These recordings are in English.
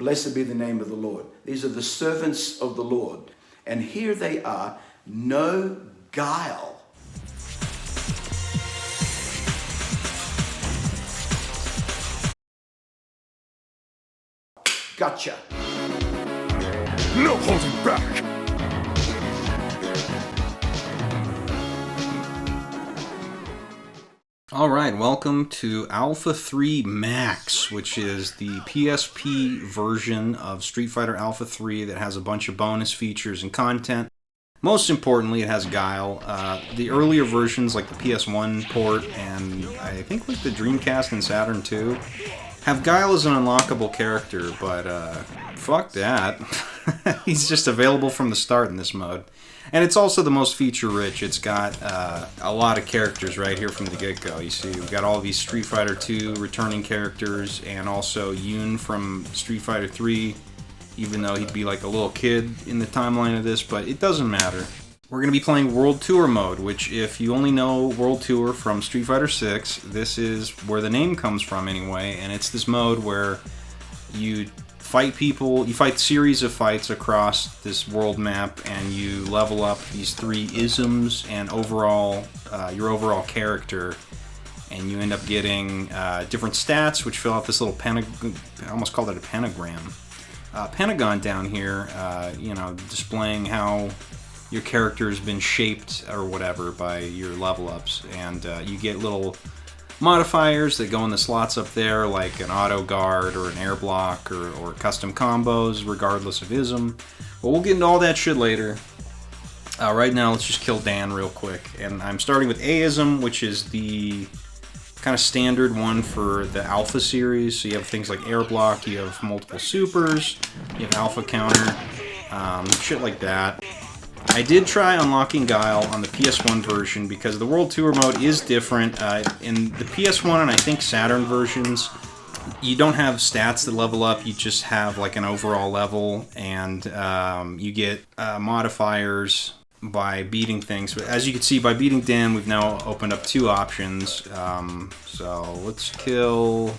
Blessed be the name of the Lord. These are the servants of the Lord. And here they are, no guile. Gotcha. No holding back! Alright, welcome to Alpha 3 Max, which is the PSP version of Street Fighter Alpha 3 that has a bunch of bonus features and content. Most importantly, it has Guile. The earlier versions, like the PS1 port and I think like the Dreamcast and Saturn 2, have Guile as an unlockable character, but fuck that. He's just available from the start in this mode. And it's also the most feature-rich. It's got a lot of characters right here from the get-go. You see, we've got all these Street Fighter 2 returning characters, and also Yoon from Street Fighter 3, even though he'd be like a little kid in the timeline of this, but it doesn't matter. We're going to be playing World Tour mode, which if you only know World Tour from Street Fighter 6, this is where the name comes from anyway, and it's this mode where you fight people, you fight a series of fights across this world map, and you level up these 3 isms and overall, your overall character, and you end up getting different stats, which fill out this little pentagon, I almost called it a pentagram. Pentagon down here, you know, displaying how your character has been shaped or whatever by your level ups, and you get little modifiers that go in the slots up there, like an auto guard or an air block or custom combos, regardless of ism. But we'll get into all that shit later. Right now, let's just kill Dan real quick. And I'm starting with A-ism, which is the kind of standard one for the Alpha series. So you have things like air block, you have multiple supers, you have alpha counter, shit like that. I did try unlocking Guile on the PS1 version because the World Tour mode is different. In the PS1 and I think Saturn versions, you don't have stats that level up, you just have like an overall level, and you get modifiers by beating things. But as you can see, by beating Dan, we've now opened up 2 options. So let's kill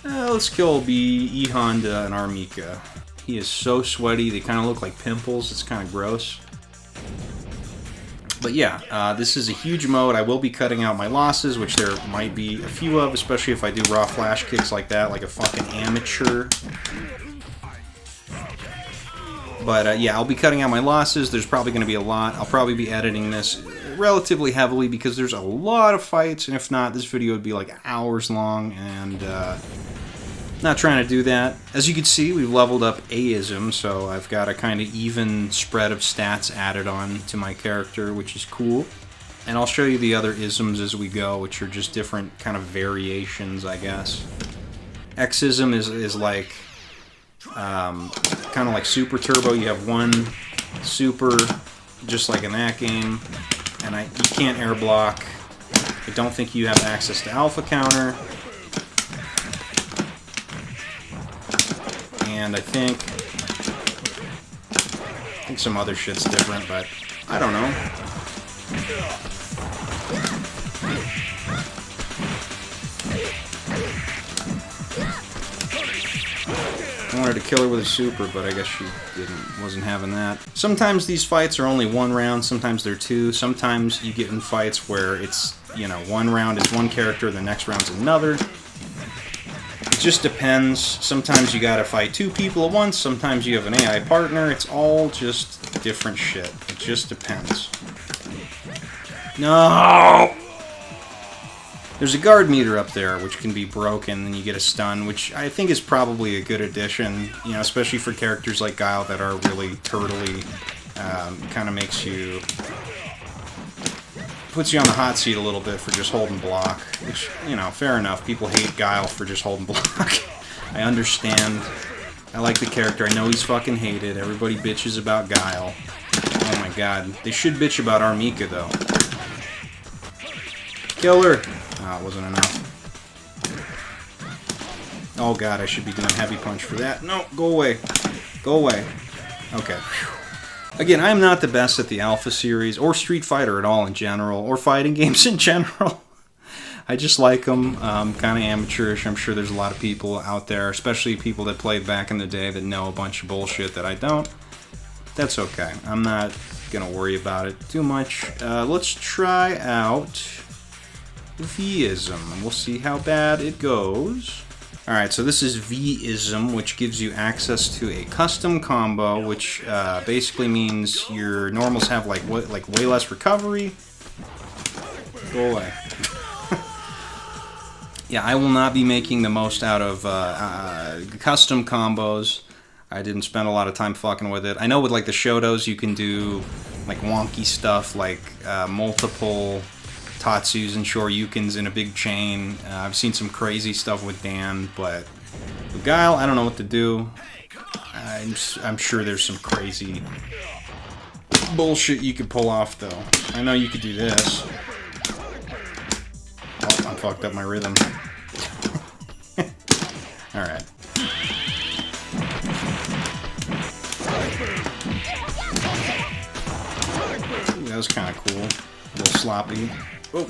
E Honda and Armika. He is so sweaty, they kind of look like pimples, it's kind of gross. But yeah, this is a huge mode. I will be cutting out my losses, which there might be a few of, especially if I do raw flash kicks like that, like a fucking amateur. But yeah, I'll be cutting out my losses. There's probably going to be a lot. I'll probably be editing this relatively heavily because there's a lot of fights, and if not, this video would be like hours long, and not trying to do that. As you can see, we've leveled up A-ism, so I've got a kind of even spread of stats added on to my character, which is cool. And I'll show you the other isms as we go, which are just different kind of variations, I guess. X-ism is like, kind of like Super Turbo. You have one super, just like in that game, and you can't air block. I don't think you have access to alpha counter. And I think some other shit's different, but I don't know. I wanted to kill her with a super, but I guess she wasn't having that. Sometimes these fights are only 1 round, sometimes they're 2. Sometimes you get in fights where it's, you know, 1 round is one character, the next round's another. It just depends. Sometimes you gotta fight 2 people at once, sometimes you have an AI partner. It's all just different shit. It just depends. No! There's a guard meter up there, which can be broken, and you get a stun, which I think is probably a good addition, you know, especially for characters like Guile that are really turtly. Kind of makes you... puts you on the hot seat a little bit for just holding block, which, you know, fair enough. People hate Guile for just holding block. I understand. I like the character. I know he's fucking hated. Everybody bitches about Guile. Oh my god. They should bitch about Armika, though. Kill her! Oh, it wasn't enough. Oh god, I should be doing heavy punch for that. No, go away. Go away. Okay. Again, I'm not the best at the Alpha series, or Street Fighter at all in general, or fighting games in general. I just like them. Kind of amateurish. I'm sure there's a lot of people out there, especially people that played back in the day, that know a bunch of bullshit that I don't. That's okay. I'm not gonna worry about it too much. Let's try out Vism, and we'll see how bad it goes. Alright, so this is Vism, which gives you access to a custom combo, which basically means your normals have like way less recovery. Go away. Yeah, I will not be making the most out of custom combos. I didn't spend a lot of time fucking with it. I know with like the Shotos you can do like wonky stuff, like multiple Tatsus and Shoryukens in a big chain. I've seen some crazy stuff with Dan, but with Guile, I don't know what to do. I'm sure there's some crazy bullshit you could pull off, though. I know you could do this. Oh, I fucked up my rhythm. Alright. That was kind of cool. A little sloppy. Oh.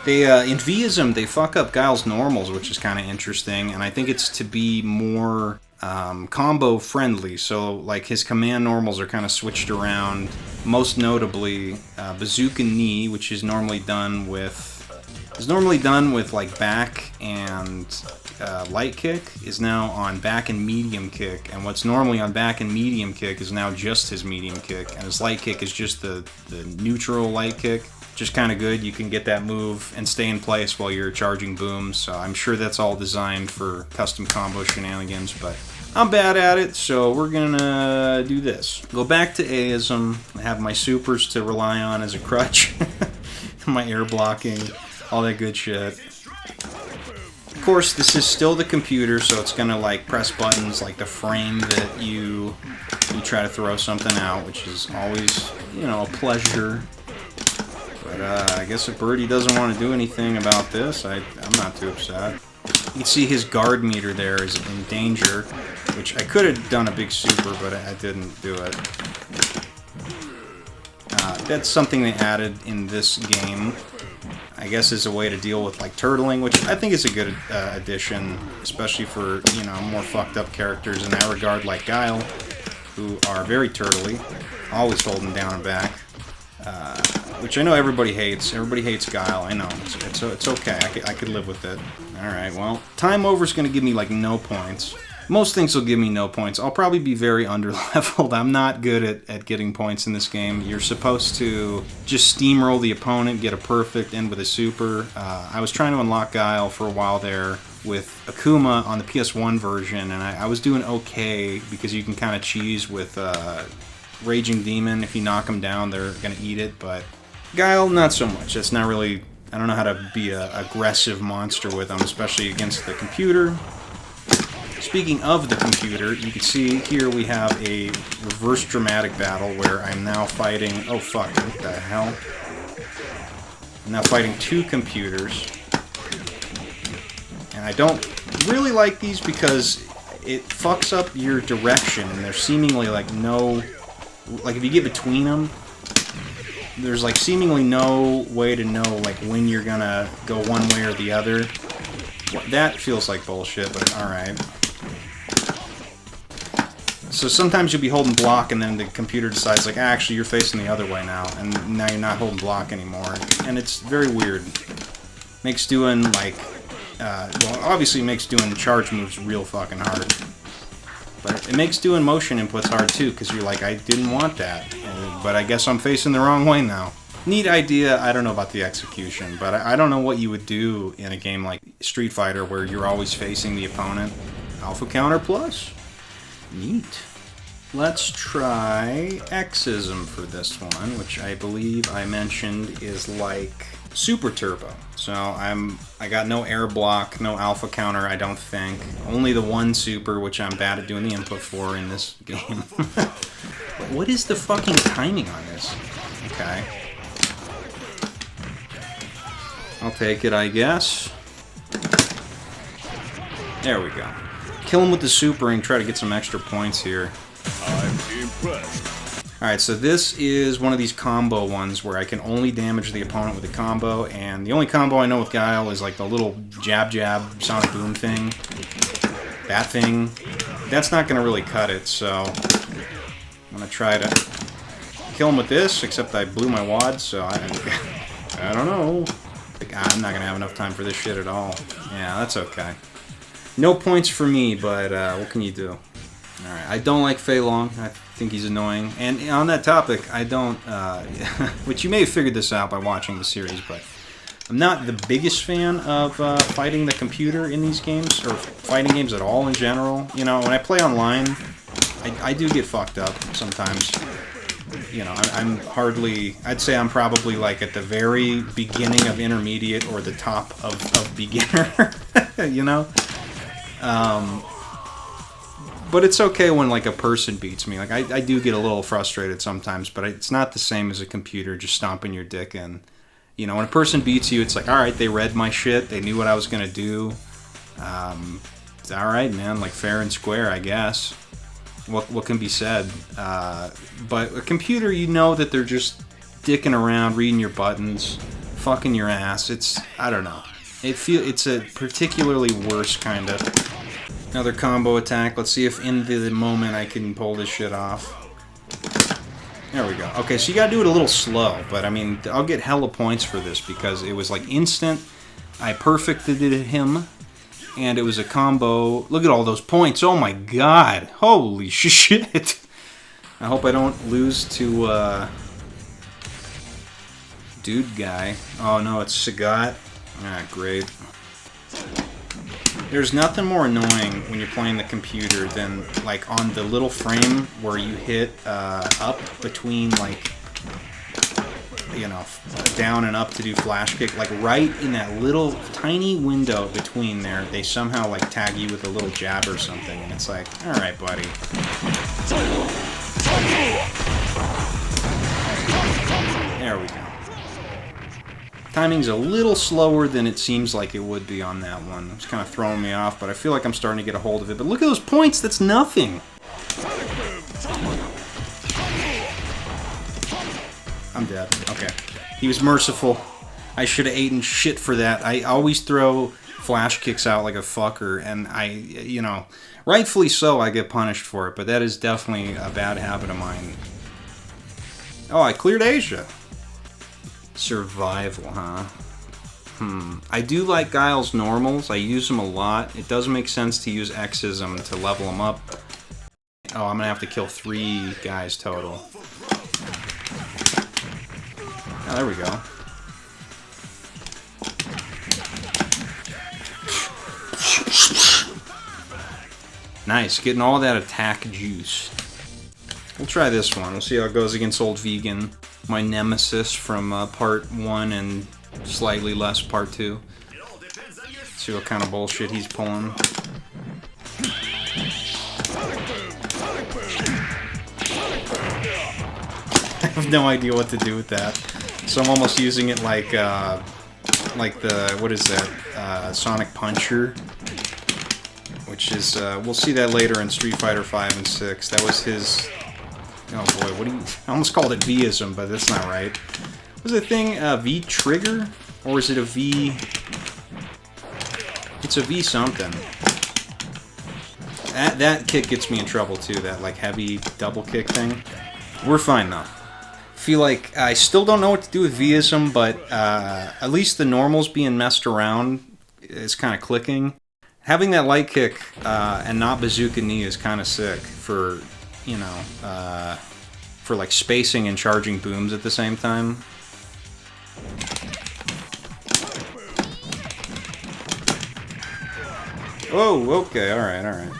They, in Vism, they fuck up Guile's normals, which is kind of interesting, and I think it's to be more combo friendly, so like his command normals are kind of switched around. Most notably, Bazooka Knee, which is normally done with like back and light kick, is now on back and medium kick, and what's normally on back and medium kick is now just his medium kick, and his light kick is just the neutral light kick. Just kind of good. You can get that move and stay in place while you're charging booms, so I'm sure that's all designed for custom combo shenanigans, but I'm bad at it, so we're gonna do this. Go back to Aism, I have my supers to rely on as a crutch, my air blocking, all that good shit. Of course, this is still the computer, so it's gonna like press buttons like the frame that you try to throw something out, which is always, you know, a pleasure. But I guess if Birdie doesn't want to do anything about this, I'm not too upset. You can see his guard meter there is in danger, which I could have done a big super, but I didn't do it. That's something they added in this game, I guess, as a way to deal with like turtling, which I think is a good addition, especially for, you know, more fucked up characters in that regard, like Guile, who are very turtly, always holding down and back. Which I know everybody hates. Everybody hates Guile. I know. It's okay. I could live with it. Alright, well, Time Over is going to give me, like, no points. Most things will give me no points. I'll probably be very under-leveled. I'm not good at getting points in this game. You're supposed to just steamroll the opponent, get a perfect, end with a super. I was trying to unlock Guile for a while there with Akuma on the PS1 version, and I was doing okay because you can kind of cheese with Raging Demon. If you knock them down, they're going to eat it, but Guile, not so much. That's not really... I don't know how to be an aggressive monster with them, especially against the computer. Speaking of the computer, you can see here we have a reverse dramatic battle where I'm now fighting... Oh, fuck. What the hell? I'm now fighting two computers. And I don't really like these because it fucks up your direction, and there's seemingly like no... Like, if you get between them, there's like seemingly no way to know like when you're gonna go one way or the other. That feels like bullshit, but alright. So sometimes you'll be holding block and then the computer decides like, actually you're facing the other way now, and now you're not holding block anymore. And it's very weird. Makes doing like, well, obviously it makes doing charge moves real fucking hard. But it makes doing motion inputs hard too, because you're like, I didn't want that, but I guess I'm facing the wrong way now. Neat idea. I don't know about the execution, but I don't know what you would do in a game like Street Fighter where you're always facing the opponent. Alpha counter plus. Neat. Let's try Xism for this one, which I believe I mentioned is like Super Turbo. So I got no air block, no alpha counter, I don't think. Only the one super, which I'm bad at doing the input for in this game. What is the fucking timing on this? Okay. I'll take it, I guess. There we go. Kill him with the super and try to get some extra points here. I'm impressed. Alright, so this is one of these combo ones where I can only damage the opponent with a combo, and the only combo I know with Guile is like the little jab sonic boom thing. That thing. That's not going to really cut it, so I'm going to try to kill him with this, except I blew my wad, so I don't know. I'm not going to have enough time for this shit at all. Yeah, that's okay. No points for me, but what can you do? Alright, I don't like Fei Long. I think he's annoying. And on that topic, I don't... which you may have figured this out by watching the series, but I'm not the biggest fan of fighting the computer in these games, or fighting games at all in general. You know, when I play online, I do get fucked up sometimes. You know, I'm hardly... I'd say I'm probably like at the very beginning of intermediate or the top of beginner, you know? But it's okay when, like, a person beats me. Like, I do get a little frustrated sometimes, but it's not the same as a computer just stomping your dick in. You know, when a person beats you, it's like, alright, they read my shit, they knew what I was gonna do. It's alright, man, like, fair and square, I guess. What can be said? But a computer, you know that they're just dicking around, reading your buttons, fucking your ass. It's, I don't know. It's a particularly worse kind of... Another combo attack. Let's see if in the moment I can pull this shit off. There we go. Okay, so you gotta do it a little slow, but I mean, I'll get hella points for this because it was like instant. I perfected him, and it was a combo. Look at all those points. Oh my god. Holy shit. I hope I don't lose to, dude guy. Oh no, it's Sagat. Ah, great. There's nothing more annoying when you're playing the computer than, like, on the little frame where you hit up between, like, you know, down and up to do flash kick. Like, right in that little tiny window between there, they somehow, like, tag you with a little jab or something, and it's like, alright, buddy. There we go. Timing's a little slower than it seems like it would be on that one. It's kind of throwing me off, but I feel like I'm starting to get a hold of it. But look at those points! That's nothing! I'm dead. Okay. He was merciful. I should have eaten shit for that. I always throw flash kicks out like a fucker, and you know, rightfully so, I get punished for it, but that is definitely a bad habit of mine. Oh, I cleared Asia. Survival, huh? I do like Guile's normals. I use them a lot. It does make sense to use Xism to level them up. Oh, I'm gonna have to kill 3 guys total. Oh, there we go. Nice, getting all that attack juice. We'll try this one. We'll see how it goes against Old Vegan. My nemesis from part 1 and slightly less part 2. See what kind of bullshit he's pulling. I have no idea what to do with that. So I'm almost using it like the, what is that, Sonic Puncher. Which is, we'll see that later in Street Fighter 5 and 6. That was his... Oh boy, what do you... I almost called it V-ism, but that's not right. Was the thing V-trigger? Or is it a V... It's a V something. That kick gets me in trouble too, that like heavy double kick thing. We're fine though. Feel like I still don't know what to do with V-ism, but at least the normals being messed around is kind of clicking. Having that light kick and not bazooka knee is kind of sick for... you know, for like spacing and charging booms at the same time. Oh, okay, alright.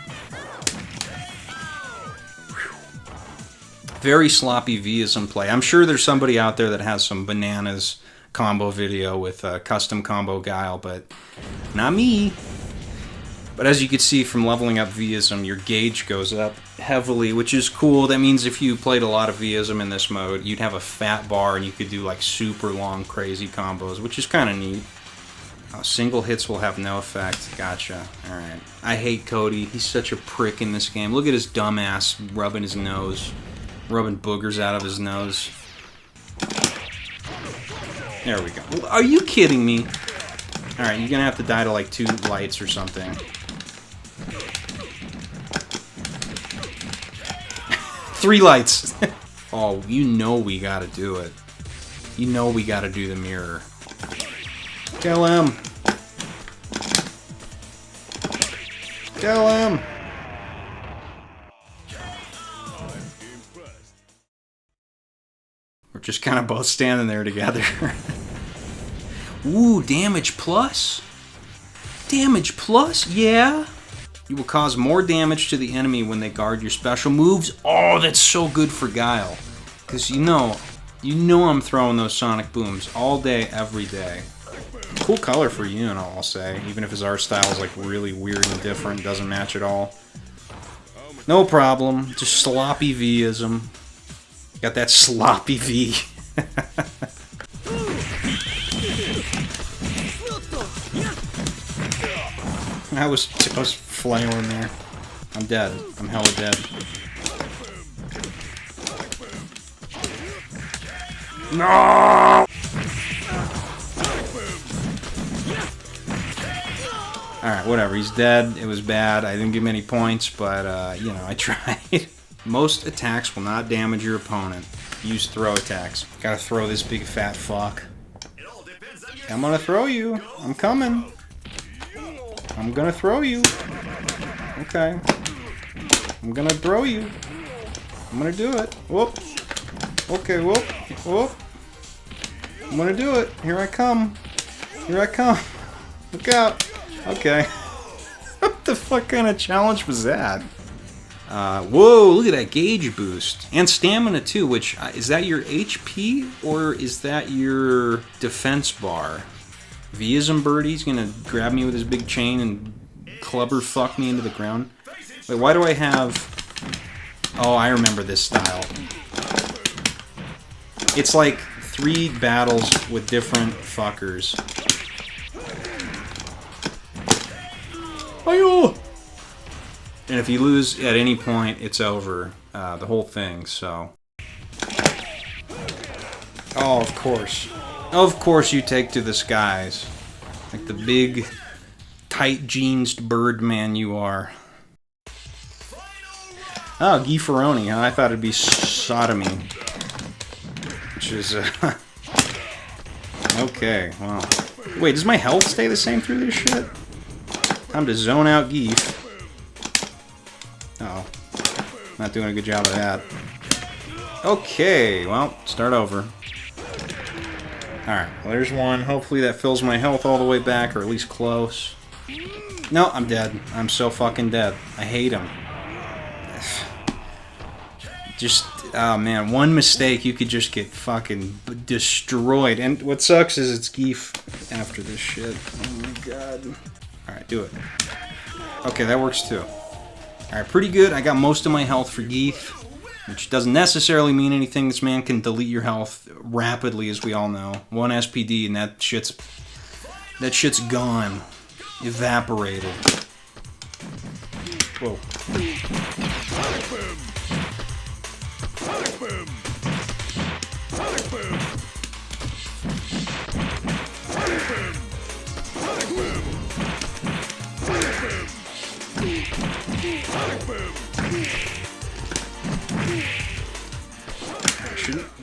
Very sloppy V-ism play. I'm sure there's somebody out there that has some bananas combo video with custom combo Guile, but not me. But as you can see from leveling up V-ism, your gauge goes up heavily, which is cool. That means if you played a lot of V-ism in this mode, you'd have a fat bar and you could do like super long, crazy combos, which is kind of neat. Single hits will have no effect. Gotcha. Alright. I hate Cody. He's such a prick in this game. Look at his dumb ass rubbing his nose. rubbing boogers out of his nose. There we go. Are you kidding me? Alright, you're gonna have to die to like 2 lights or something. 3 lights! Oh, you know we gotta do it. You know we gotta do the mirror. Kill him! Kill him! We're just kind of both standing there together. Ooh, damage plus? Damage plus? Yeah? You will cause more damage to the enemy when they guard your special moves. Oh, that's so good for Guile. Because you know I'm throwing those sonic booms all day, every day. Cool color for Yuno, I'll say. Even if his art style is like really weird and different, doesn't match at all. No problem. Just sloppy V-ism. Got that sloppy V. I was flailing there. I'm dead. I'm hella dead. No! Alright, whatever. He's dead. It was bad. I didn't give him any points, but, you know, I tried. Most attacks will not damage your opponent. Use throw attacks. Gotta throw this big fat fuck. I'm gonna throw you. I'm coming. I'm gonna throw you. Okay. I'm gonna throw you. I'm gonna do it. Whoop. Okay, whoop. Whoop. I'm gonna do it. Here I come. Here I come. Look out. Okay. What the fuck kind of challenge was that? Whoa, look at that gauge boost. And stamina too, which, is that your HP or is that your defense bar? V-ism Birdie's gonna grab me with his big chain and clubber fuck me into the ground. Wait, why do I have... Oh, I remember this style. It's like 3 battles with different fuckers. Ayo! And if you lose at any point, it's over. The whole thing, so... Oh, of course. Of course you take to the skies. Like the big, tight-jeansed birdman you are. Oh, Guile, huh? I thought it'd be sodomy. Which is, okay, wow. Wait, does my health stay the same through this shit? Time to zone out Guile. Uh-oh. Not doing a good job of that. Okay, well, start over. Alright, well, there's one. Hopefully that fills my health all the way back, or at least close. No, I'm dead. I'm so fucking dead. I hate him. Just, oh man, one mistake, you could just get fucking destroyed. And what sucks is it's Guile after this shit. Oh my god. Alright, do it. Okay, that works too. Alright, pretty good. I got most of my health for Guile, which doesn't necessarily mean anything. This man can delete your health rapidly, as we all know. 1 SPD and that shit's gone. Evaporated. Whoa.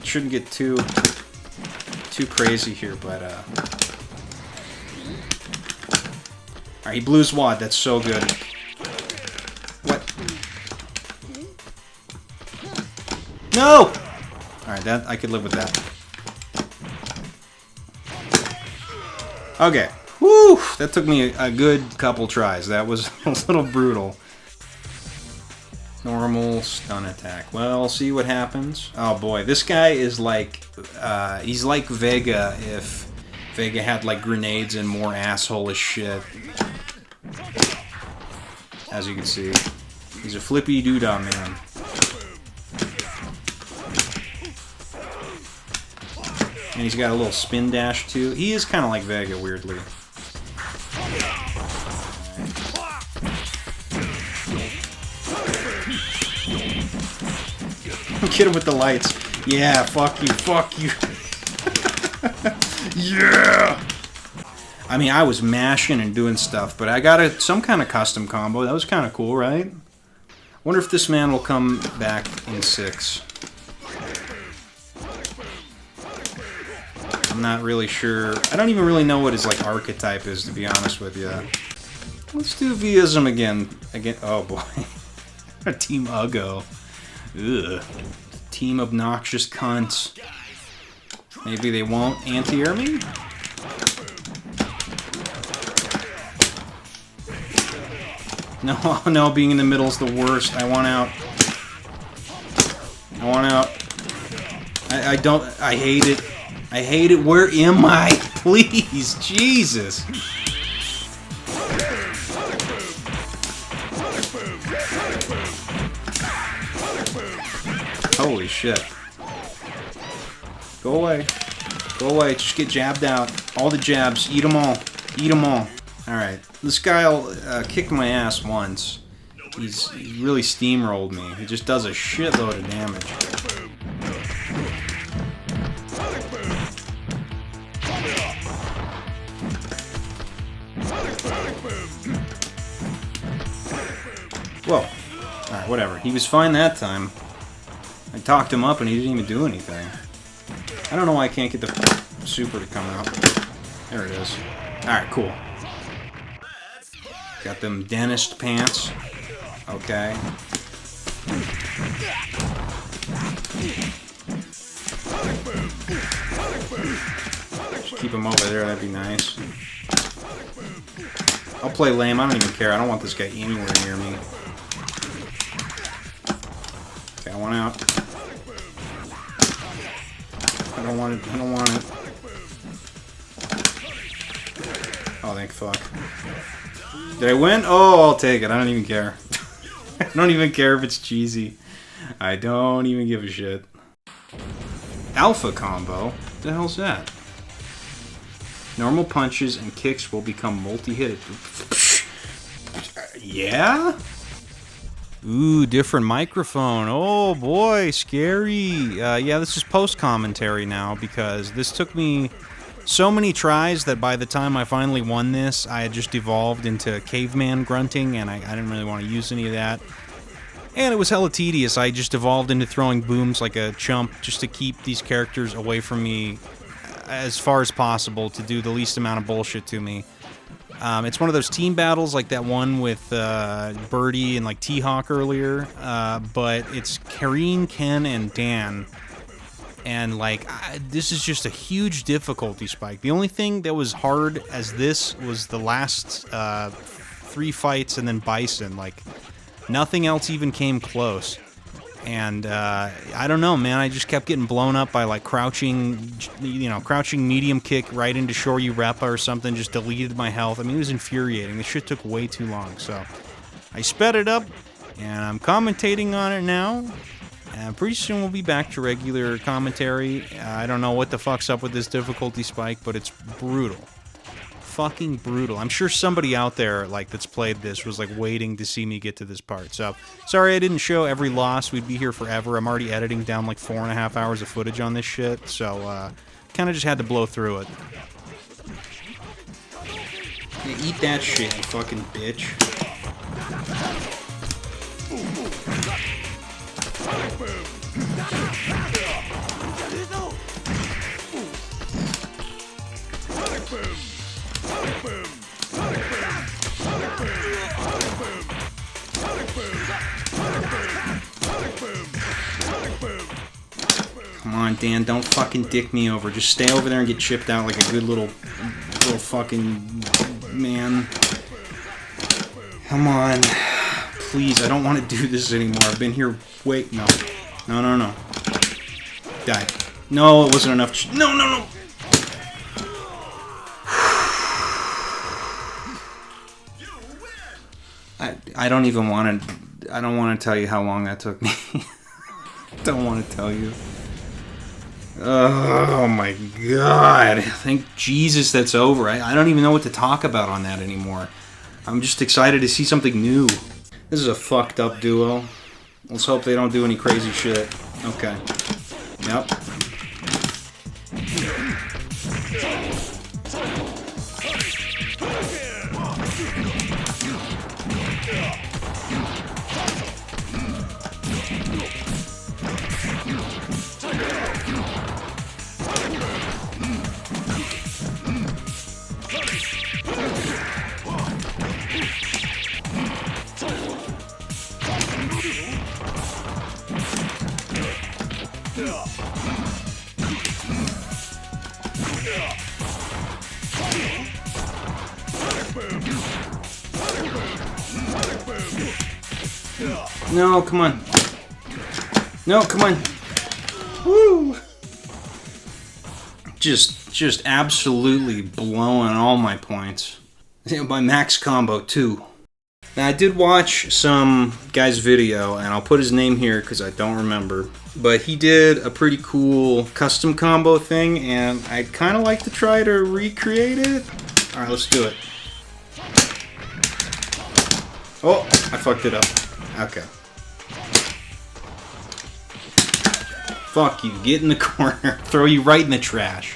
Shouldn't get too crazy here, but alright, he blew his wad. That's so good. What? No! Alright, that I could live with that. Okay. Whew! That took me a good couple tries. That was a little brutal. Normal stun attack. Well, see what happens. Oh boy, this guy is like, he's like Vega if Vega had like grenades and more asshole-ish shit. As you can see, he's a flippy doodah man. And he's got a little spin dash too. He is kind of like Vega, weirdly. Get him with the lights. Yeah, fuck you, fuck you. Yeah! I mean, I was mashing and doing stuff, but I got some kind of custom combo. That was kind of cool, right? Wonder if this man will come back in 6. I'm not really sure. I don't even really know what his like archetype is, to be honest with you. Let's do Vism again. Oh boy. Team Uggo. Ugh. Team obnoxious cunts. Maybe they won't anti-air me? No, no, being in the middle is the worst. I want out. I want out. I hate it. I hate it. Where am I? Please, Jesus. Holy shit. Go away. Go away. Just get jabbed out. All the jabs. Eat them all. Eat them all. Alright. This guy kicked my ass once. He really steamrolled me. He just does a shitload of damage. Whoa. Alright, whatever. He was fine that time. I talked him up and he didn't even do anything. I don't know why I can't get the super to come out. There it is. Alright, cool. Got them dentist pants. Okay. Just keep him over there, that'd be nice. I'll play lame, I don't even care. I don't want this guy anywhere near me. Okay, I want out. I don't want it, I don't want it. Oh, thank fuck. Did I win? Oh, I'll take it. I don't even care. I don't even care if it's cheesy. I don't even give a shit. Alpha combo? What the hell's that? Normal punches and kicks will become multi-hit. Yeah? Ooh, different microphone. Oh boy, scary. Yeah, this is post-commentary now because this took me so many tries that by the time I finally won this, I had just evolved into caveman grunting, and I didn't really want to use any of that. And it was hella tedious. I just evolved into throwing booms like a chump just to keep these characters away from me as far as possible to do the least amount of bullshit to me. It's one of those team battles like that one with Birdie and like T-Hawk earlier, but it's Kareen, Ken, and Dan. And like, this is just a huge difficulty spike. The only thing that was hard as this was the last 3 fights and then Bison. Like, nothing else even came close. And I don't know, man. I just kept getting blown up by like crouching, you know, crouching medium kick right into Shoryu Reppa or something. Just deleted my health. I mean, it was infuriating. This shit took way too long. So I sped it up, and I'm commentating on it now. And pretty soon we'll be back to regular commentary. I don't know what the fuck's up with this difficulty spike, but it's brutal. Fucking brutal. I'm sure somebody out there like that's played this was like waiting to see me get to this part. So, sorry I didn't show every loss. We'd be here forever. I'm already editing down like 4.5 hours of footage on this shit. So, kind of just had to blow through it. Yeah, eat that shit, you fucking bitch. Come on, Dan, don't fucking dick me over. Just stay over there and get chipped out like a good little fucking man. Come on. Please, I don't want to do this anymore. I've been here. Wait, no. No, no, no. Die. No, it wasn't enough. No, no, no. I don't even want to. I don't want to tell you how long that took me. Don't want to tell you. Oh my god. Thank Jesus that's over. I don't even know what to talk about on that anymore. I'm just excited to see something new. This is a fucked up duo. Let's hope they don't do any crazy shit. Okay. Yep. No, come on. No, come on. Woo! Just absolutely blowing all my points. My max combo too. Now I did watch some guy's video, and I'll put his name here because I don't remember. But he did a pretty cool custom combo thing, and I'd kind of like to try to recreate it. All right, let's do it. Oh, I fucked it up. Okay. Fuck you, get in the corner. Throw you right in the trash.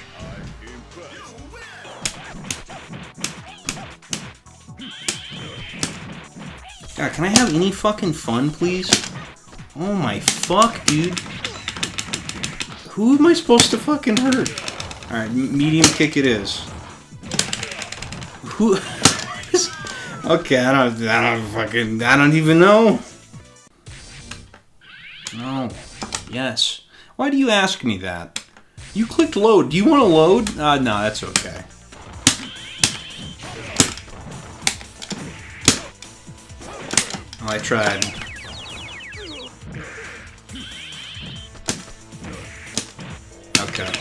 God, can I have any fucking fun, please? Oh my fuck, dude. Who am I supposed to fucking hurt? Alright, medium kick it is. Who... Okay, I don't even know. No. Yes. Why do you ask me that? You clicked load. Do you want to load? No, that's okay. Oh, I tried. Okay.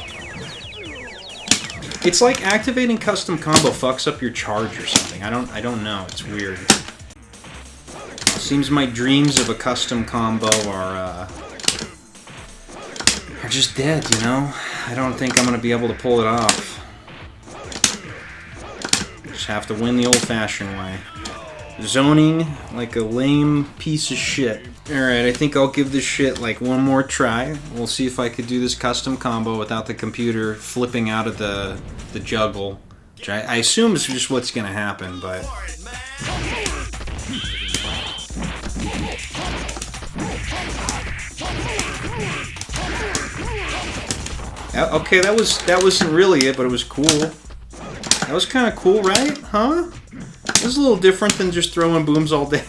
It's like activating custom combo fucks up your charge or something. I don't know. It's weird. Seems my dreams of a custom combo are just dead, you know? I don't think I'm gonna be able to pull it off. Just have to win the old-fashioned way. Zoning like a lame piece of shit. Alright, I think I'll give this shit like one more try. We'll see if I could do this custom combo without the computer flipping out of the juggle. Which I assume is just what's gonna happen, but... Okay, that wasn't really it, but it was cool. That was kind of cool, right? Huh? It was a little different than just throwing booms all day.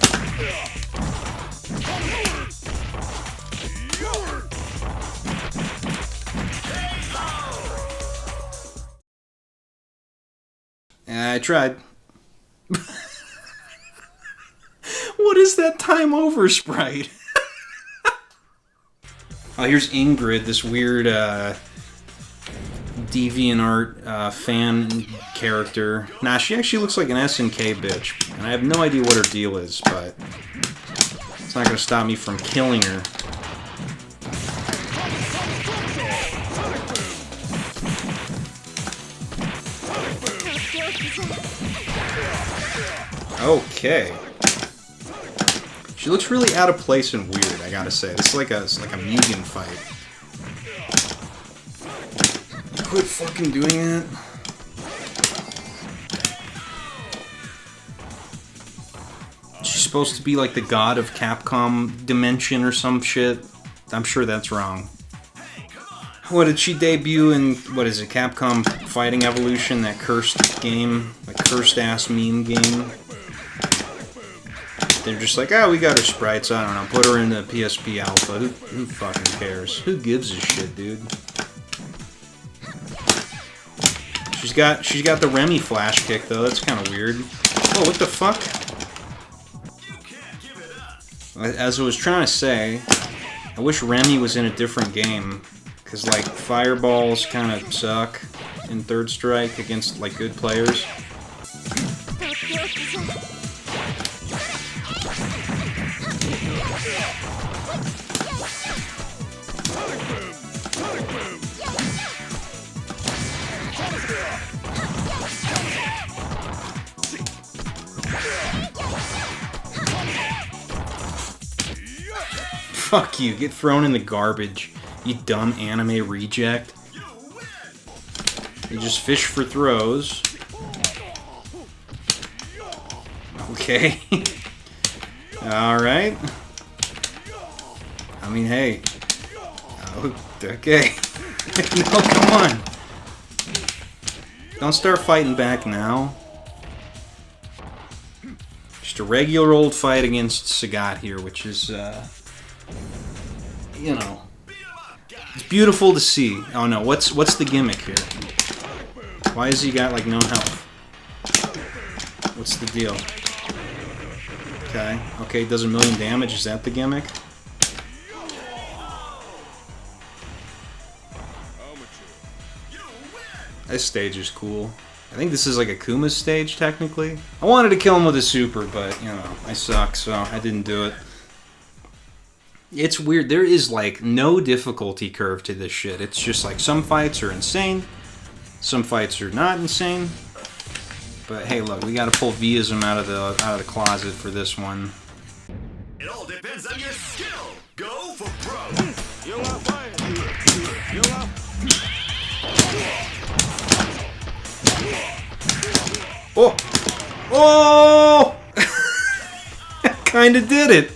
I tried. What is that time over sprite? Oh, here's Ingrid, this weird DeviantArt fan character. Nah, she actually looks like an SNK bitch, and I have no idea what her deal is, but it's not gonna stop me from killing her. Okay. She looks really out of place and weird, I gotta say. This is like a Mugen fight. Quit fucking doing it. She's supposed to be like the god of Capcom Dimension or some shit. I'm sure that's wrong. What, did she debut in, what is it, Capcom Fighting Evolution, that cursed game? Like cursed-ass meme game? They're just like, oh, we got her sprites, I don't know, put her in the PSP Alpha. Who fucking cares? Who gives a shit, dude? She's got the Remy flash kick, though. That's kind of weird. Oh, what the fuck? As I was trying to say, I wish Remy was in a different game. Because, like, fireballs kind of suck in Third Strike against, like, good players. Fuck you. Get thrown in the garbage. You dumb anime reject. You just fish for throws. Okay. Alright. I mean, hey. Oh, okay. No, come on. Don't start fighting back now. Just a regular old fight against Sagat here, which is, you know, it's beautiful to see. Oh no, what's the gimmick here? Why has he got like no health? What's the deal? Okay, does 1,000,000 damage. Is that the gimmick? This stage is cool. I think this is like a Kuma's stage, technically. I wanted to kill him with a super, but, you know, I suck, so I didn't do it. It's weird. There is, like, no difficulty curve to this shit. It's just, like, some fights are insane. Some fights are not insane. But, hey, look, we gotta pull Vism out of the closet for this one. It all depends on your skill. Go for pro. You are fine. You are. Oh! Oh! I kinda did it.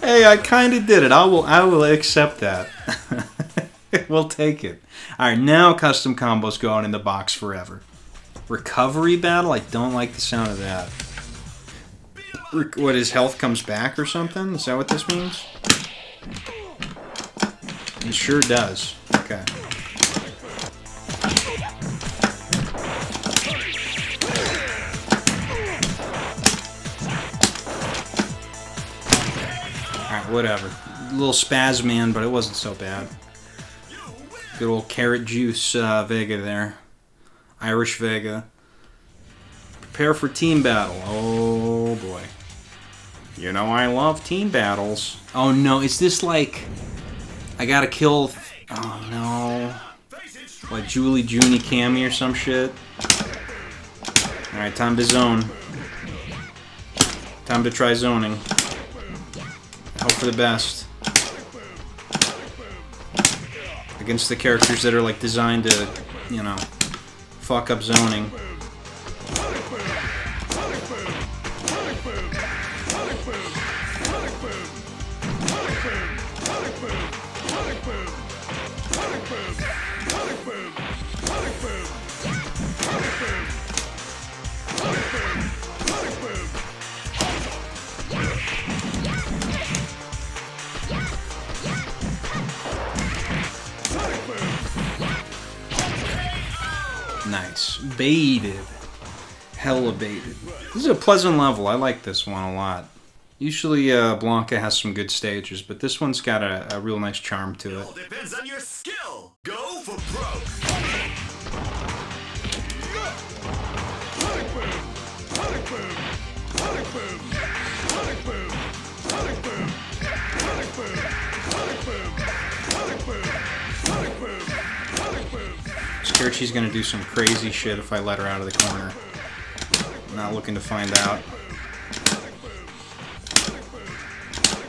Hey, I kinda did it. I will accept that. We'll take it. Alright, now custom combos go on in the box forever. Recovery battle? I don't like the sound of that. What, his health comes back or something? Is that what this means? It sure does. Okay. Alright, whatever. A little spaz man, but it wasn't so bad. Good old carrot juice Vega there. Irish Vega. Prepare for team battle. Oh boy. You know I love team battles. Oh no, is this like... I gotta kill... Oh no. Like Julie Junie Cammy or some shit? Alright, time to zone. Time to try zoning. Hope for the best. Against the characters that are like designed to, you know, fuck up zoning. Nice. Baited. Hella baited. This is a pleasant level. I like this one a lot. Usually Blanca has some good stages, but this one's got a real nice charm to it. It all depends on your skill. Go for pro. Scared she's gonna do some crazy shit if I let her out of the corner. I'm not looking to find out.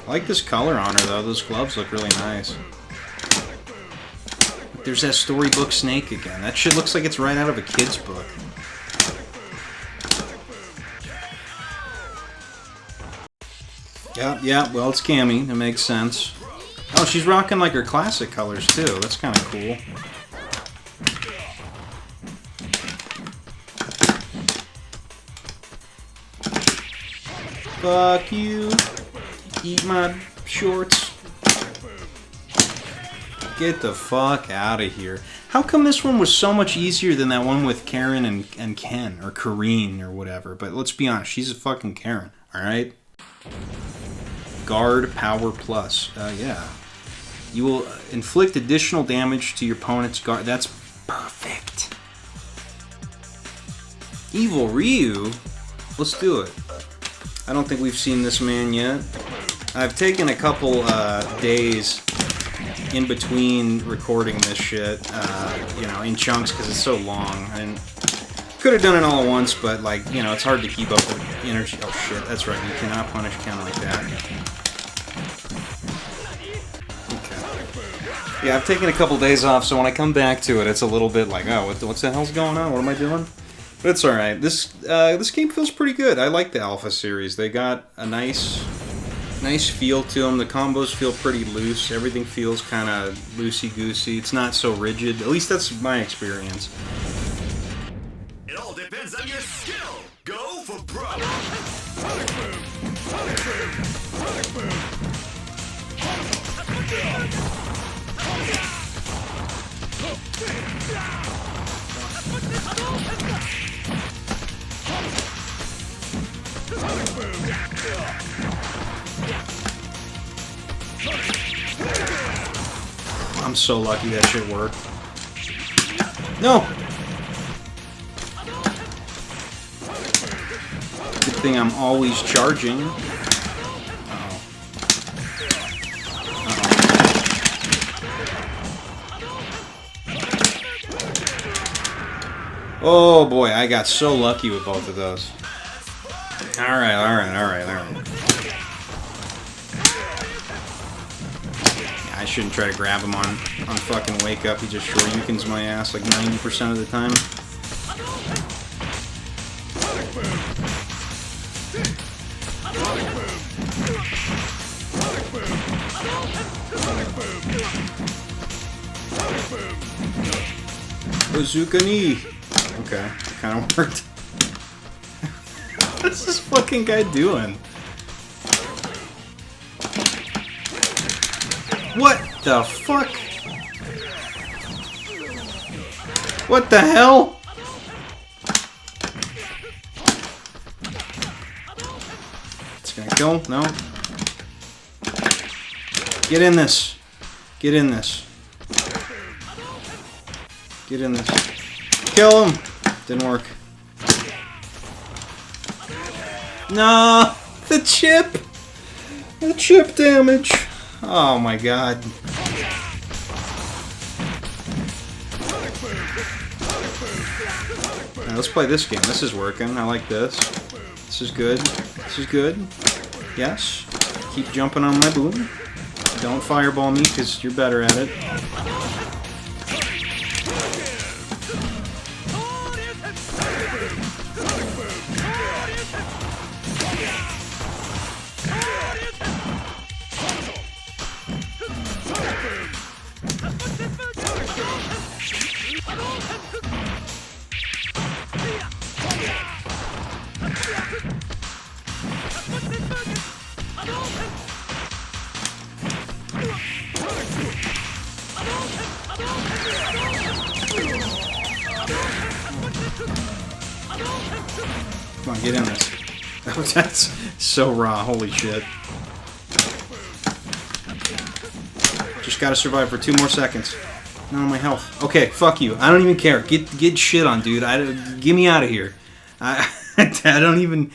I like this color on her though, those gloves look really nice. There's that storybook snake again. That shit looks like it's right out of a kid's book. Yeah, well it's Cammy, it makes sense. Oh, she's rocking like her classic colors too, that's kinda cool. Fuck you. Eat my shorts. Get the fuck out of here. How come this one was so much easier than that one with Karen and Ken, or Kareen, or whatever? But let's be honest, she's a fucking Karen, alright? Guard Power Plus. Yeah. You will inflict additional damage to your opponent's guard. That's perfect. Evil Ryu? Let's do it. I don't think we've seen this man yet. I've taken a couple days in between recording this shit, you know, in chunks because it's so long. And could have done it all at once, but like, you know, it's hard to keep up with energy. Oh shit, that's right. You cannot punish Ken like that. Yeah, I've taken a couple days off, so when I come back to it, it's a little bit like, oh, what's the hell's going on? What am I doing? But it's all right. This game feels pretty good. I like the Alpha series. They got a nice feel to them. The combos feel pretty loose. Everything feels kind of loosey-goosey. It's not so rigid. At least that's my experience. It all depends on your skill. Go for broke. I'm so lucky that shit worked. No! Good thing I'm always charging. Oh boy, I got so lucky with both of those. Alright. Yeah, I shouldn't try to grab him on fucking wake up. He just shoryukens my ass like 90% of the time. Bazooka knee! Okay, kind of worked. What's this fucking guy doing? What the fuck? What the hell? It's gonna kill? No? Get in this. Get in this. Get in this. Kill him! Didn't work. No! The chip! The chip damage! Oh my god. Now let's play this game. This is working. I like this. This is good. This is good. Yes. Keep jumping on my boom. Don't fireball me because you're better at it. Come on, get in this. That's so raw, holy shit. Just gotta survive for 2 more seconds. No, my health. Okay, fuck you. I don't even care. Get shit on, dude. Get me out of here. I don't even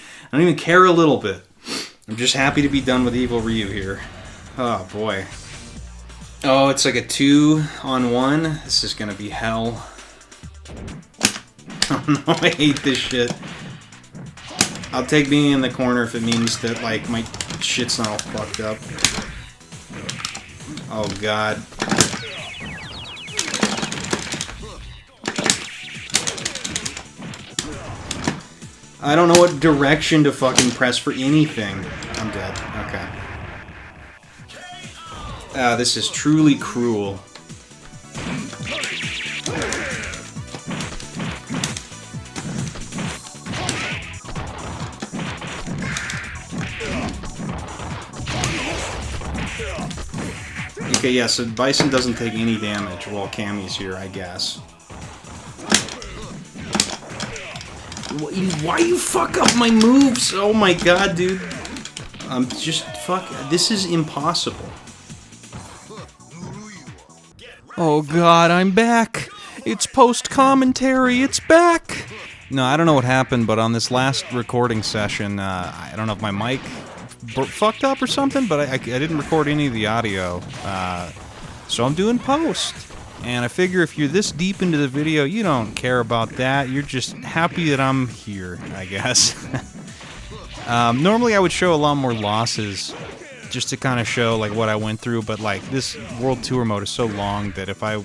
care a little bit. I'm just happy to be done with Evil Ryu here. Oh boy. Oh, it's like a 2-on-1. This is gonna be hell. Oh no, I hate this shit. I'll take being in the corner if it means that, like, my shit's not all fucked up. Oh god. I don't know what direction to fucking press for anything. I'm dead. Okay. This is truly cruel. Okay, yeah, so Bison doesn't take any damage while Cammy's here, I guess. Why you fuck up my moves? Oh my god, dude. I'm just, fuck, this is impossible. Oh god, I'm back! It's post-commentary, it's back! No, I don't know what happened, but on this last recording session, I don't know if my mic fucked up or something, but I didn't record any of the audio. So I'm doing post. And I figure if you're this deep into the video, you don't care about that. You're just happy that I'm here, I guess. Normally I would show a lot more losses just to kind of show like what I went through. But like this World Tour mode is so long that if I,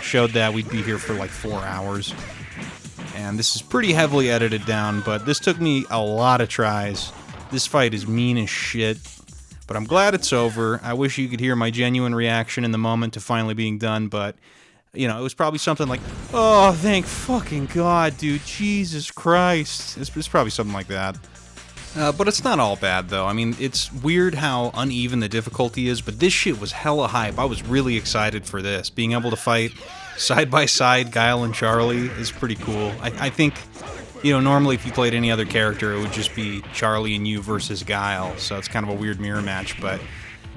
showed that, we'd be here for like 4 hours. And this is pretty heavily edited down, but this took me a lot of tries. This fight is mean as shit, but I'm glad it's over. I wish you could hear my genuine reaction in the moment to finally being done, but it was probably something like, oh, thank fucking God, dude, Jesus Christ. It's probably something like that. But it's not all bad, though. I mean, it's weird how uneven the difficulty is, but this shit was hella hype. I was really excited for this. Being able to fight side by side Guile and Charlie is pretty cool. I think, normally if you played any other character, it would just be Charlie and you versus Guile, so it's kind of a weird mirror match, but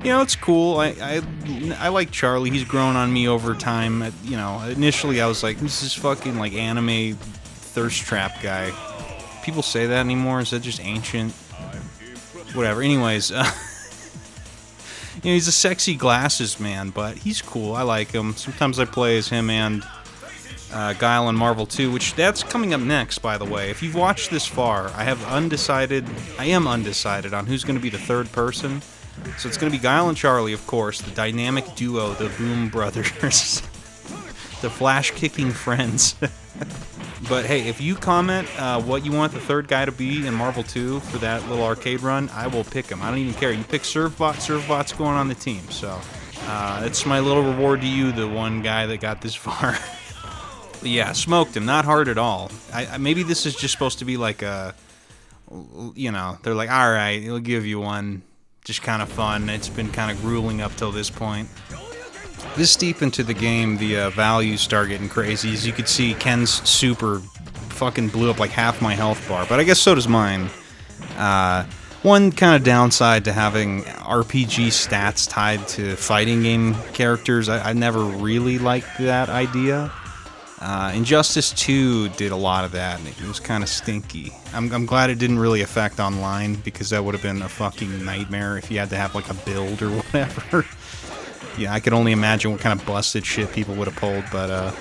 it's cool. I like Charlie. He's grown on me over time. Initially I was like, who's this fucking like anime thirst trap guy? People say that anymore? Is that just ancient? Whatever. Anyways, he's a sexy glasses man, but he's cool. I like him. Sometimes I play as him and Guile in Marvel 2, which that's coming up next, by the way. If you've watched this far, I am undecided on who's going to be the third person. So it's going to be Guile and Charlie, of course, the dynamic duo, the Boom Brothers, the flash-kicking friends. But hey, if you comment what you want the third guy to be in Marvel 2 for that little arcade run, I will pick him. I don't even care. You pick Servbot, Servbot's going on the team. So that's my little reward to you, the one guy that got this far. Yeah, smoked him. Not hard at all. Maybe this is just supposed to be like a, they're like, all right, we'll give you one. Just kind of fun. It's been kind of grueling up till this point. This deep into the game, the values start getting crazy. As you can see, Ken's super fucking blew up like half my health bar, but I guess so does mine. One kind of downside to having RPG stats tied to fighting game characters, I never really liked that idea. Injustice 2 did a lot of that, and it was kind of stinky. I'm glad it didn't really affect online, because that would have been a fucking nightmare if you had to have like a build or whatever. Yeah, I could only imagine what kind of busted shit people would have pulled, but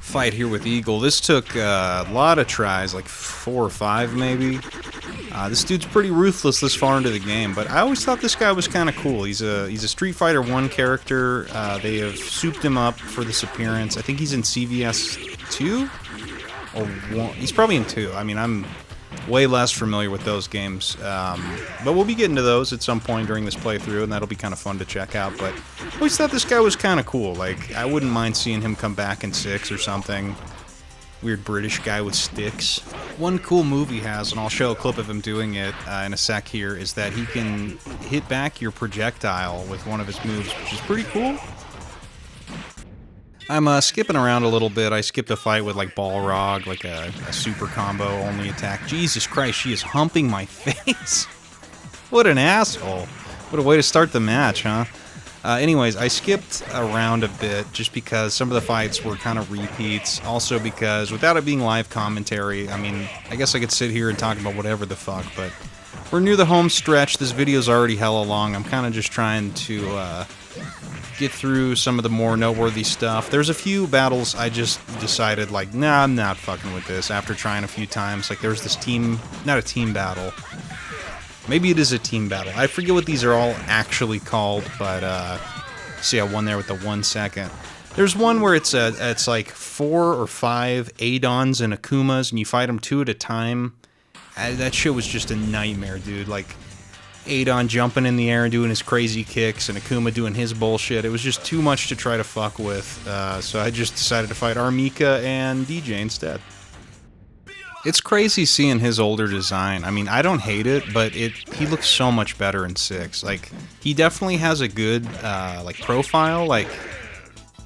fight here with Eagle. This took a lot of tries, like 4 or 5 maybe. This dude's pretty ruthless this far into the game, but I always thought this guy was kind of cool. He's a Street Fighter 1 character. They have souped him up for this appearance. I think he's in CVS 2? Or 1. He's probably in 2. I mean, I'm way less familiar with those games. But we'll be getting to those at some point during this playthrough, and that'll be kind of fun to check out. But I always thought this guy was kind of cool. Like, I wouldn't mind seeing him come back in 6 or something. Weird British guy with sticks. One cool move he has, and I'll show a clip of him doing it in a sec here, is that he can hit back your projectile with one of his moves, which is pretty cool. I'm skipping around a little bit. I skipped a fight with like Balrog, like a super combo only attack. Jesus Christ, she is humping my face. What an asshole. What a way to start the match, huh? Anyways, I skipped around a bit just because some of the fights were kind of repeats. Also because without it being live commentary, I mean, I guess I could sit here and talk about whatever the fuck, but we're near the home stretch. This video's already hella long. I'm kind of just trying to get through some of the more noteworthy stuff. There's a few battles I just decided, like, nah, I'm not fucking with this after trying a few times. Like, there's this team, not a team battle. Maybe it is a team battle. I forget what these are all actually called, but see, I won there with the 1 second. There's one where it's like 4 or 5 Adons and Akumas, and you fight them 2 at a time. That shit was just a nightmare, dude. Like, Adon jumping in the air and doing his crazy kicks, and Akuma doing his bullshit. It was just too much to try to fuck with, so I just decided to fight Armika and DJ instead. It's crazy seeing his older design. I mean, I don't hate it, but he looks so much better in 6. Like, he definitely has a good, like, profile, like,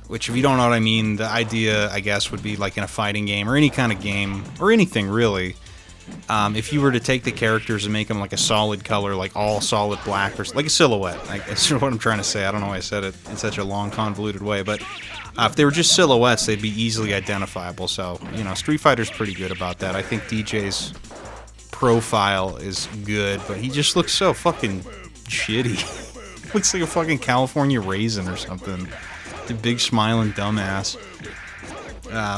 which, if you don't know what I mean, the idea, I guess, would be, like, in a fighting game, or any kind of game, or anything, really. If you were to take the characters and make them, like, a solid color, like, all solid black, or, like, a silhouette. Like, that's what I'm trying to say. I don't know why I said it in such a long, convoluted way, but if they were just silhouettes, they'd be easily identifiable. So, Street Fighter's pretty good about that. I think DJ's profile is good, but he just looks so fucking shitty. Looks like a fucking California raisin or something. The big smiling dumbass.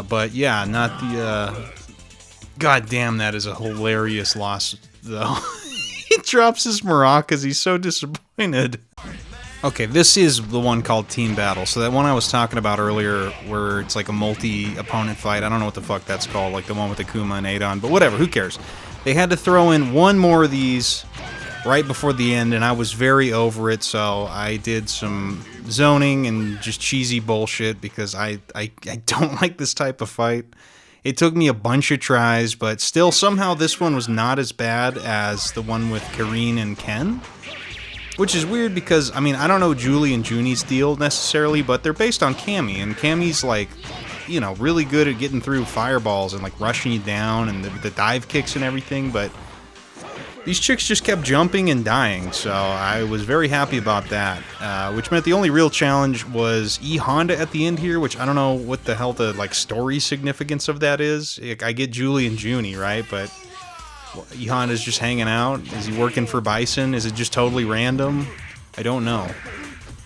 But yeah, not the. God damn, that is a hilarious loss, though. He drops his maracas. He's so disappointed. Okay, this is the one called Team Battle. So that one I was talking about earlier, where it's like a multi-opponent fight. I don't know what the fuck that's called, like the one with Akuma and Adon, but whatever, who cares? They had to throw in one more of these right before the end, and I was very over it, so I did some zoning and just cheesy bullshit because I don't like this type of fight. It took me a bunch of tries, but still, somehow this one was not as bad as the one with Kareen and Ken. Which is weird because, I mean, I don't know Julie and Junie's deal necessarily, but they're based on Cammy, and Cammy's, like, you know, really good at getting through fireballs and, like, rushing you down and the dive kicks and everything, but these chicks just kept jumping and dying, so I was very happy about that, which meant the only real challenge was E-Honda at the end here, which I don't know what the hell the, like, story significance of that is. I get Julie and Junie, right, but E-Honda's just hanging out? Is he working for Bison? Is it just totally random? I don't know.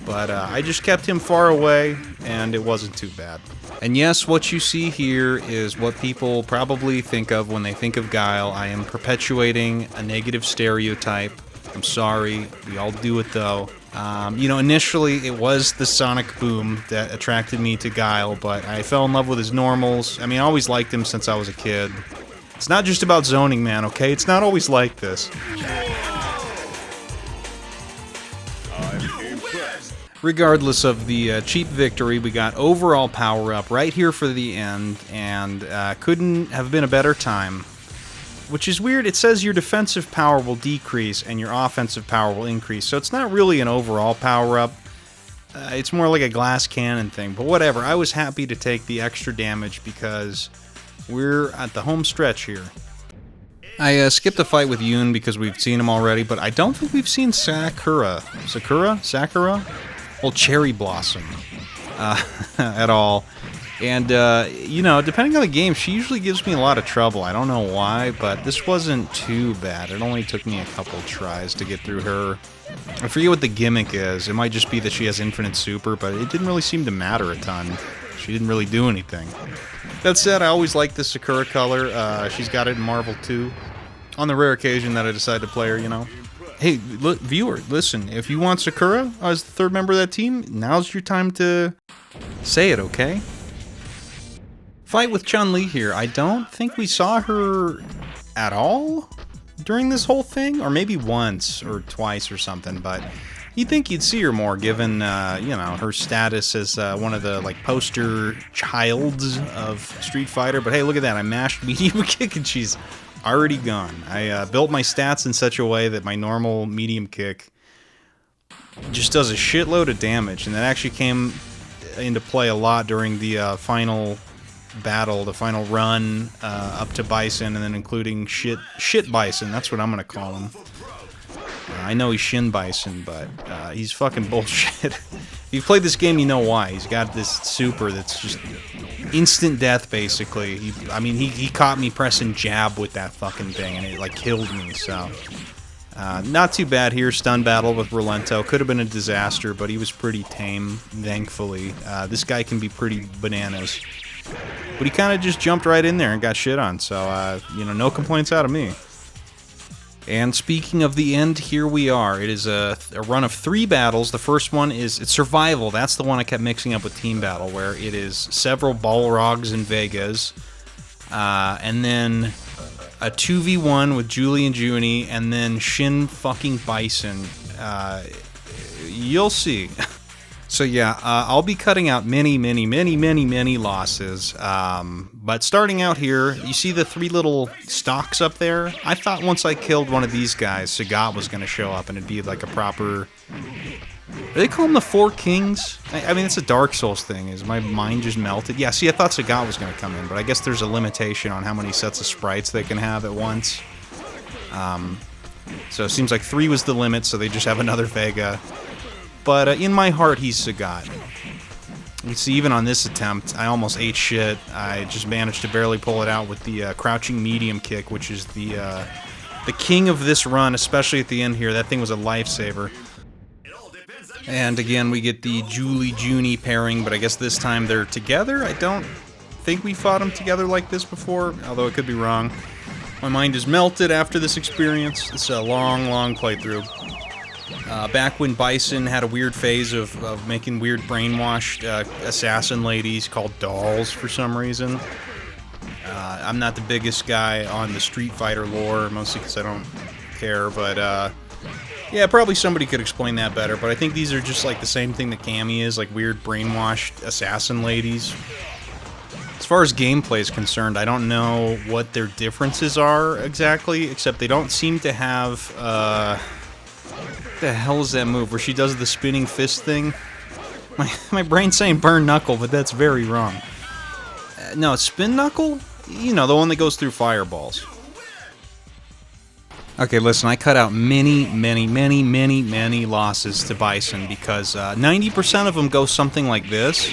But I just kept him far away, and it wasn't too bad. And yes, what you see here is what people probably think of when they think of Guile. I am perpetuating a negative stereotype. I'm sorry. We all do it, though. You know, initially, it was the sonic boom that attracted me to Guile, but I fell in love with his normals. I mean, I always liked him since I was a kid. It's not just about zoning, man, okay? It's not always like this. Regardless of the cheap victory, we got overall power-up right here for the end, and couldn't have been a better time. Which is weird. It says your defensive power will decrease and your offensive power will increase, so it's not really an overall power-up. It's more like a glass cannon thing, but whatever. I was happy to take the extra damage because we're at the home stretch here. I skipped a fight with Yoon because we've seen him already, but I don't think we've seen Sakura? Well, Cherry Blossom. At all. And, you know, depending on the game, she usually gives me a lot of trouble. I don't know why, but this wasn't too bad. It only took me a couple tries to get through her. I forget what the gimmick is. It might just be that she has infinite super, but it didn't really seem to matter a ton. She didn't really do anything. That said, I always like the Sakura color. She's got it in Marvel too. On the rare occasion that I decide to play her, you know. Hey, look, viewer, listen. If you want Sakura as the third member of that team, now's your time to say it, okay? Fight with Chun-Li here. I don't think we saw her at all during this whole thing. Or maybe once or twice or something, but you'd think you'd see her more given, you know, her status as one of the, like, poster childs of Street Fighter. But hey, look at that. I mashed medium kick and she's already gone. I built my stats in such a way that my normal medium kick just does a shitload of damage. And that actually came into play a lot during the final battle, the final run up to Bison, and then including shit Bison. That's what I'm going to call him. I know he's Shin Bison, but he's fucking bullshit. If you've played this game, you know why. He's got this super that's just instant death, basically. He caught me pressing jab with that fucking thing, and it, like, killed me, so. Not too bad here. Stun battle with Rolento. Could have been a disaster, but he was pretty tame, thankfully. This guy can be pretty bananas. But he kind of just jumped right in there and got shit on, so, you know, no complaints out of me. And speaking of the end, here we are. It is a run of 3 battles. The first one is it's survival. That's the one I kept mixing up with team battle, where it is several Balrogs and Vegas, and then a 2v1 with Julie and Junie, and then Shin fucking Bison. You'll see. So yeah, I'll be cutting out many losses. But starting out here, you see the 3 little stalks up there? I thought once I killed one of these guys, Sagat was going to show up and it'd be like a proper... Do they call them the 4 Kings? I mean, it's a Dark Souls thing. Is my mind just melted? Yeah, see, I thought Sagat was going to come in, but I guess there's a limitation on how many sets of sprites they can have at once. So it seems like 3 was the limit, so they just have another Vega. But in my heart, he's Sagat. You see, even on this attempt, I almost ate shit. I just managed to barely pull it out with the crouching medium kick, which is the the king of this run, especially at the end here. That thing was a lifesaver. And again, we get the Julie-Junie pairing, but I guess this time they're together? I don't think we fought them together like this before, although it could be wrong. My mind is melted after this experience. It's a long, long playthrough. Back when Bison had a weird phase of making weird brainwashed assassin ladies called dolls for some reason. I'm not the biggest guy on the Street Fighter lore, mostly because I don't care, but yeah, probably somebody could explain that better, but I think these are just like the same thing that Cammy is, like weird brainwashed assassin ladies. As far as gameplay is concerned, I don't know what their differences are exactly, except they don't seem to have, what the hell is that move where she does the spinning fist thing? My brain's saying burn knuckle, but that's very wrong. No, spin knuckle? You know, the one that goes through fireballs. Okay, listen, I cut out many losses to Bison because 90% of them go something like this.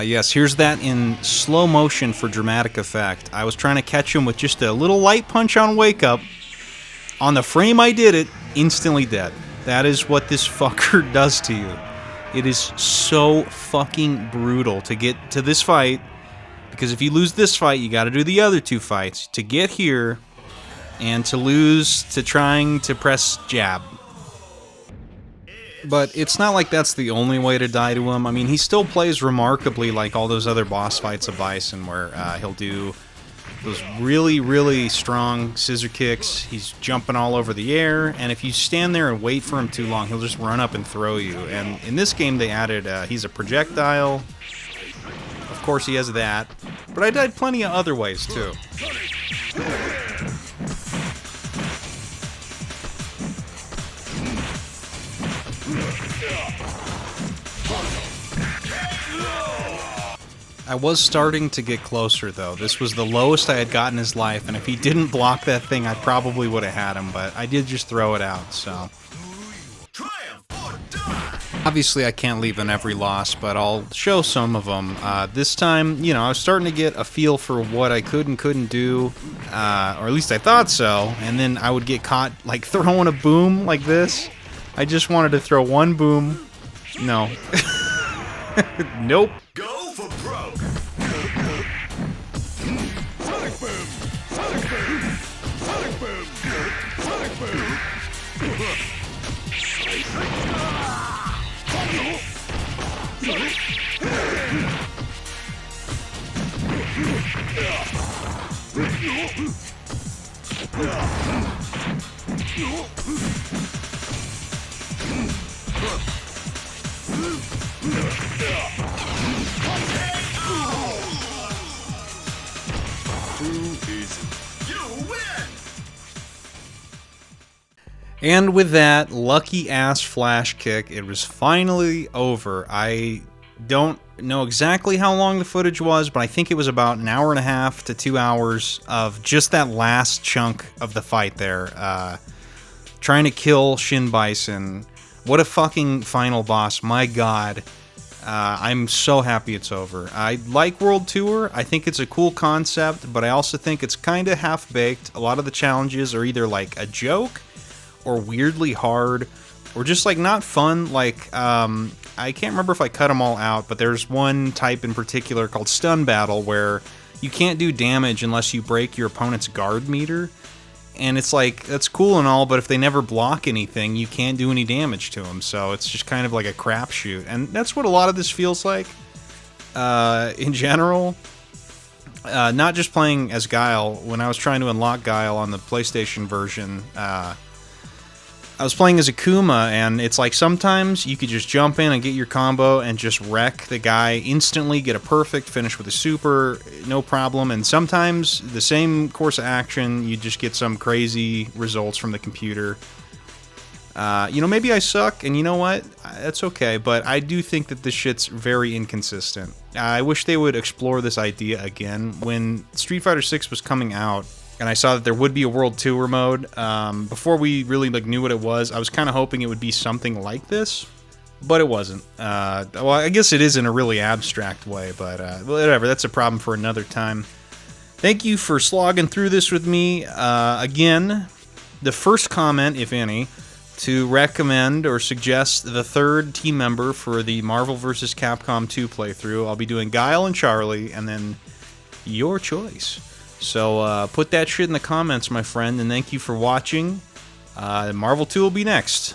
Yes, here's that in slow motion for dramatic effect. I was trying to catch him with just a little light punch on wake up. On the frame I did it, instantly dead. That is what this fucker does to you. It is so fucking brutal to get to this fight, because if you lose this fight, you gotta do the other two fights to get here, and to lose to trying to press jab. But it's not like that's the only way to die to him. I mean, he still plays remarkably like all those other boss fights of Bison, where he'll do those really strong scissor kicks. He's jumping all over the air, and if you stand there and wait for him too long, he'll just run up and throw you. And in this game, they added he's a projectile. Of course, he has that. But I died plenty of other ways, too. I was starting to get closer, though. This was the lowest I had gotten his life, and if he didn't block that thing, I probably would have had him, but I did just throw it out, so... Obviously, I can't leave in every loss, but I'll show some of them. This time, you know, I was starting to get a feel for what I could and couldn't do, or at least I thought so, and then I would get caught, like, throwing a boom like this. I just wanted to throw one boom. No. Nope. Go for broke. Sonic boom! Sonic boom! Sonic boom! Sonic boom! And with that lucky-ass flash kick, it was finally over. I don't know exactly how long the footage was, but I think it was about an hour and a half to 2 hours of just that last chunk of the fight there. Trying to kill Shin Bison. What a fucking final boss, my god. I'm so happy it's over. I like World Tour. I think it's a cool concept, but I also think it's kind of half-baked. A lot of the challenges are either like a joke, or weirdly hard, or just like not fun. Like I can't remember if I cut them all out, but there's one type in particular called Stun Battle where you can't do damage unless you break your opponent's guard meter, and it's like, that's cool and all, but if they never block anything, you can't do any damage to them, so it's just kind of like a crapshoot, and that's what a lot of this feels like in general. Not just playing as Guile. When I was trying to unlock Guile on the PlayStation version, I was playing as Akuma, and it's like sometimes you could just jump in and get your combo and just wreck the guy instantly, get a perfect, finish with a super, no problem, and sometimes the same course of action, you just get some crazy results from the computer. You know, maybe I suck, and you know what? That's okay, but I do think that this shit's very inconsistent. I wish they would explore this idea again. When Street Fighter 6 was coming out, and I saw that there would be a World Tour mode, before we really like knew what it was, I was kind of hoping it would be something like this, but it wasn't. Well, I guess it is in a really abstract way, but whatever, that's a problem for another time. Thank you for slogging through this with me. Again, the first comment, if any, to recommend or suggest the third team member for the Marvel vs. Capcom 2 playthrough. I'll be doing Guile and Charlie, and then your choice. So put that shit in the comments, my friend, and thank you for watching. Marvel 2 will be next.